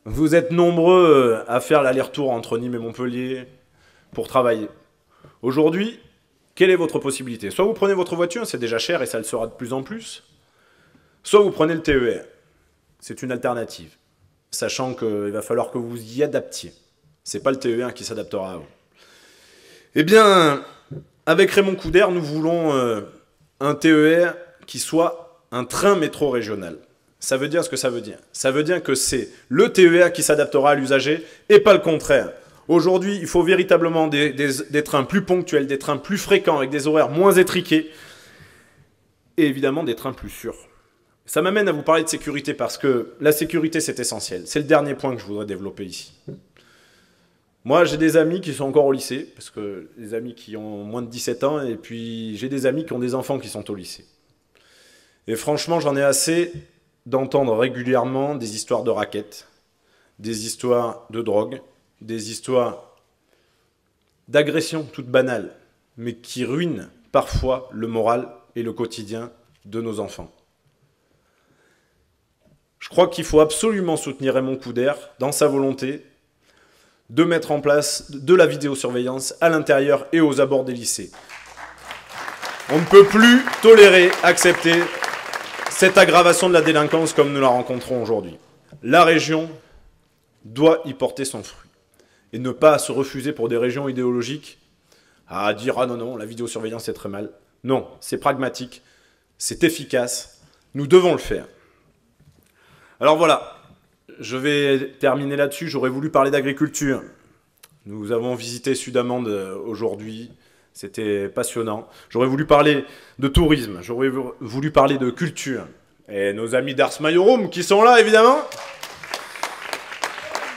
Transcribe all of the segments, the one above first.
Vous êtes nombreux à faire l'aller-retour entre Nîmes et Montpellier pour travailler. Aujourd'hui, quelle est votre possibilité? Soit vous prenez votre voiture, c'est déjà cher et ça le sera de plus en plus. Soit vous prenez le TER. C'est une alternative. Sachant qu'il va falloir que vous y adaptiez. C'est pas le TER qui s'adaptera à vous. Eh bien, avec Raymond Couder, nous voulons un TER qui soit un train métro régional. Ça veut dire ce que ça veut dire. Ça veut dire que c'est le TER qui s'adaptera à l'usager et pas le contraire. Aujourd'hui, il faut véritablement des trains plus ponctuels, des trains plus fréquents avec des horaires moins étriqués et évidemment des trains plus sûrs. Ça m'amène à vous parler de sécurité parce que la sécurité, c'est essentiel. C'est le dernier point que je voudrais développer ici. Moi, j'ai des amis qui sont encore au lycée, parce que des amis qui ont moins de 17 ans, et puis j'ai des amis qui ont des enfants qui sont au lycée. Et franchement, j'en ai assez d'entendre régulièrement des histoires de raquettes, des histoires de drogue, des histoires d'agressions toutes banales, mais qui ruinent parfois le moral et le quotidien de nos enfants. Je crois qu'il faut absolument soutenir Raymond Couder dans sa volonté de mettre en place de la vidéosurveillance à l'intérieur et aux abords des lycées. On ne peut plus tolérer, accepter cette aggravation de la délinquance comme nous la rencontrons aujourd'hui. La région doit y porter son fruit et ne pas se refuser pour des régions idéologiques à dire « Ah non, non, la vidéosurveillance c'est très mal ». Non, c'est pragmatique, c'est efficace, nous devons le faire. Alors voilà, je vais terminer là-dessus. J'aurais voulu parler d'agriculture. Nous avons visité Sud-Amande aujourd'hui. C'était passionnant. J'aurais voulu parler de tourisme. J'aurais voulu parler de culture. Et nos amis d'Ars Majorum, qui sont là, évidemment,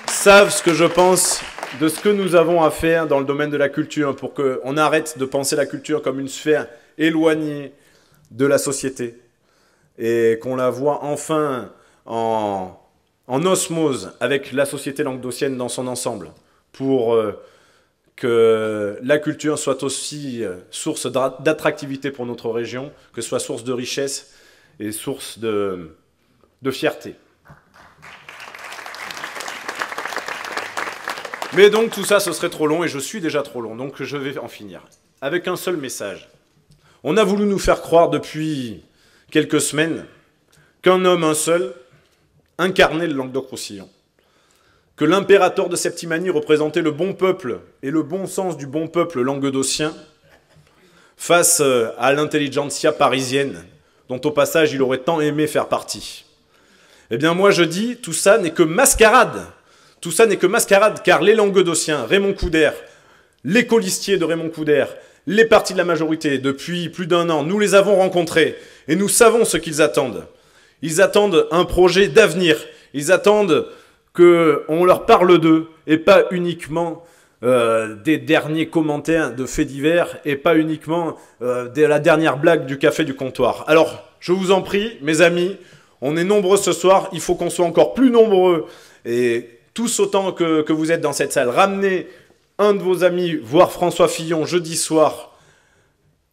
savent ce que je pense de ce que nous avons à faire dans le domaine de la culture pour qu'on arrête de penser la culture comme une sphère éloignée de la société et qu'on la voit enfin en osmose avec la société languedocienne dans son ensemble, pour que la culture soit aussi source d'attractivité pour notre région, que ce soit source de richesse et source de fierté. Mais donc tout ça, ce serait trop long, et je suis déjà trop long, donc je vais en finir. Avec un seul message. On a voulu nous faire croire depuis quelques semaines qu'un homme, un seul, incarnait le Languedoc-Roussillon. Que l'impérator de Septimanie représentait le bon peuple et le bon sens du bon peuple languedocien face à l'intelligentsia parisienne, dont au passage il aurait tant aimé faire partie. Eh bien moi je dis, tout ça n'est que mascarade. Tout ça n'est que mascarade, car les Languedociens, Raymond Couder, les colistiers de Raymond Couder, les partis de la majorité, depuis plus d'un an, nous les avons rencontrés et nous savons ce qu'ils attendent. Ils attendent un projet d'avenir. Ils attendent qu'on leur parle d'eux et pas uniquement des derniers commentaires de faits divers et pas uniquement de la dernière blague du café du comptoir. Alors, je vous en prie, mes amis, on est nombreux ce soir. Il faut qu'on soit encore plus nombreux et tous autant que vous êtes dans cette salle. Ramenez un de vos amis voir François Fillon jeudi soir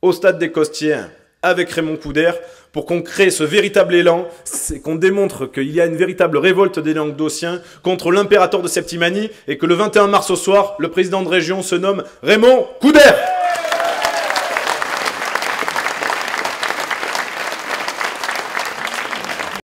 au Stade des Costières avec Raymond Couder, pour qu'on crée ce véritable élan, qu'on démontre qu'il y a une véritable révolte des Languedociens contre l'impérator de Septimanie, et que le 21 mars au soir, le président de région se nomme Raymond Couder.